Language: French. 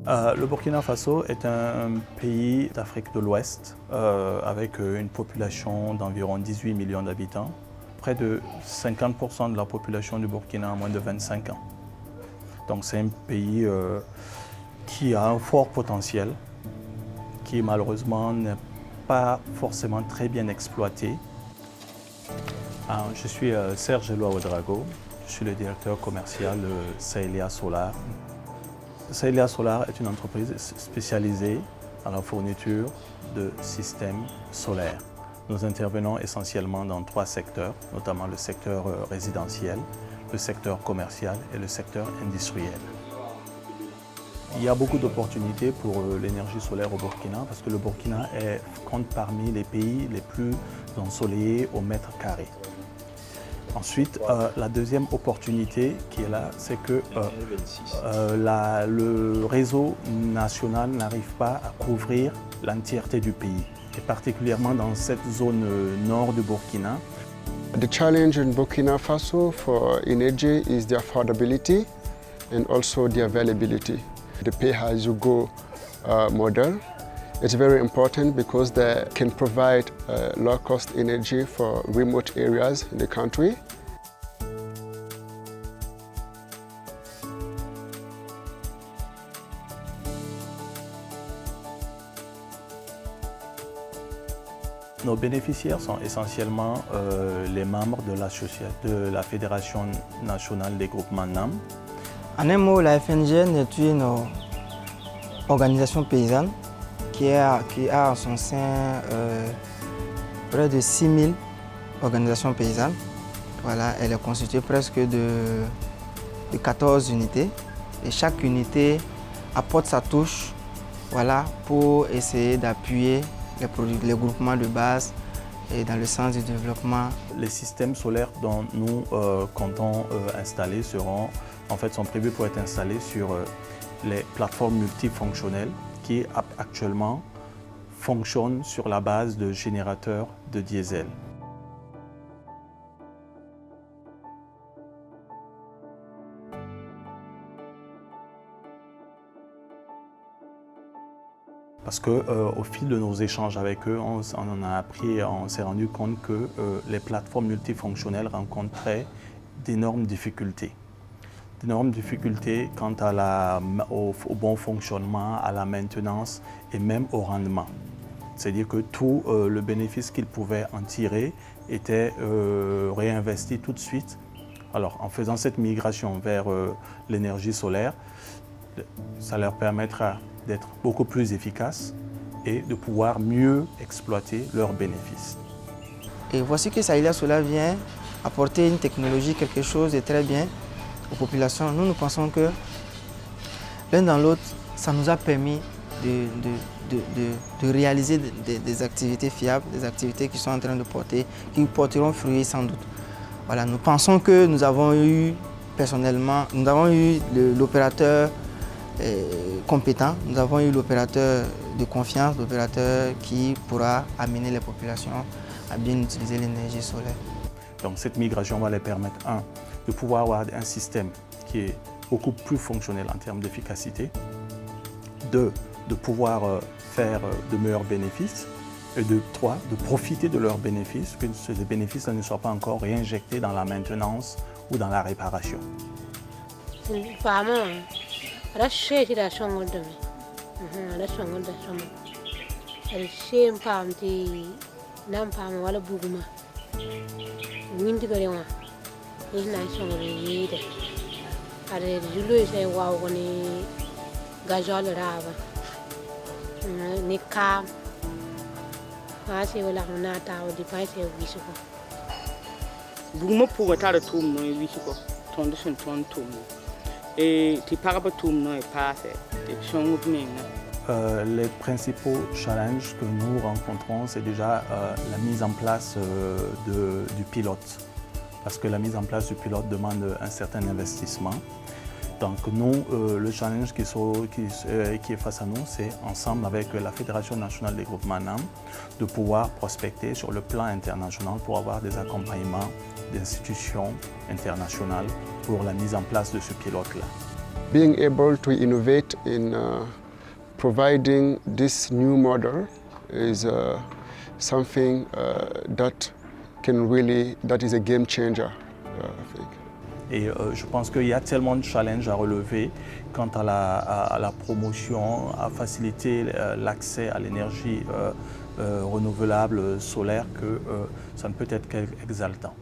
Le Burkina Faso est un pays d'Afrique de l'Ouest avec une population d'environ 18 millions d'habitants. Près de 50% de la population du Burkina a moins de 25 ans. Donc c'est un pays qui a un fort potentiel, qui malheureusement n'est pas forcément très bien exploité. Je suis Serge Eloi Ouedraogo, je suis le directeur commercial de Sahelia Solar. Sahelia Solar est une entreprise spécialisée dans la fourniture de systèmes solaires. Nous intervenons essentiellement dans 3 secteurs, notamment le secteur résidentiel, le secteur commercial et le secteur industriel. Il y a beaucoup d'opportunités pour l'énergie solaire au Burkina parce que le Burkina compte parmi les pays les plus ensoleillés au mètre carré. Ensuite, la deuxième opportunité qui est là, c'est que le réseau national n'arrive pas à couvrir l'entièreté du pays, et particulièrement dans cette zone nord du Burkina. The challenge in Burkina Faso for energy is the affordability and also the availability. The pay-as-you-go model. It's very important because they can provide low-cost energy for remote areas in the country. Nos bénéficiaires sont essentiellement les membres de la Fédération nationale des groupements NAM. En un mot, la FNGN est une organisation paysanne qui a en son sein près de 6000 organisations paysannes. Voilà, elle est constituée presque de 14 unités et chaque unité apporte sa touche, voilà, pour essayer d'appuyer les groupements de base et dans le sens du développement. Les systèmes solaires dont nous comptons installer sont prévus pour être installés sur les plateformes multifonctionnelles qui actuellement fonctionnent sur la base de générateurs de diesel. Parce qu'au fil de nos échanges avec eux, on s'est rendu compte que les plateformes multifonctionnelles rencontraient d'énormes difficultés. D'énormes difficultés quant au bon fonctionnement, à la maintenance et même au rendement. C'est-à-dire que tout le bénéfice qu'ils pouvaient en tirer était réinvesti tout de suite. Alors en faisant cette migration vers l'énergie solaire, ça leur permettra d'être beaucoup plus efficaces et de pouvoir mieux exploiter leurs bénéfices. Et voici que Sahelia Solar vient apporter une technologie, quelque chose de très bien aux populations. Nous pensons que l'un dans l'autre, ça nous a permis de réaliser des activités fiables, des activités qui sont en train de porter, qui porteront fruit sans doute. Voilà, nous pensons que nous avons eu personnellement, nous avons eu l'opérateur compétent, nous avons eu l'opérateur de confiance, l'opérateur qui pourra amener les populations à bien utiliser l'énergie solaire. Donc cette migration va les permettre, de pouvoir avoir un système qui est beaucoup plus fonctionnel en termes d'efficacité, de pouvoir faire de meilleurs bénéfices, et de profiter de leurs bénéfices, que ces bénéfices ne soient pas encore réinjectés dans la maintenance ou dans la réparation. Les principaux challenges que nous rencontrons, c'est déjà la mise en place du pilote. Parce que la mise en place du pilote demande un certain investissement. Donc nous, le challenge qui est face à nous, c'est ensemble avec la Fédération nationale des groupements NAM, de pouvoir prospecter sur le plan international pour avoir des accompagnements d'institutions internationales pour la mise en place de ce pilote-là. Being able to innovate in providing this new model is something that is a game changer, I think. Et je pense qu'il y a tellement de challenges à relever quant à la promotion, à faciliter l'accès à l'énergie renouvelable solaire que ça ne peut être qu'exaltant.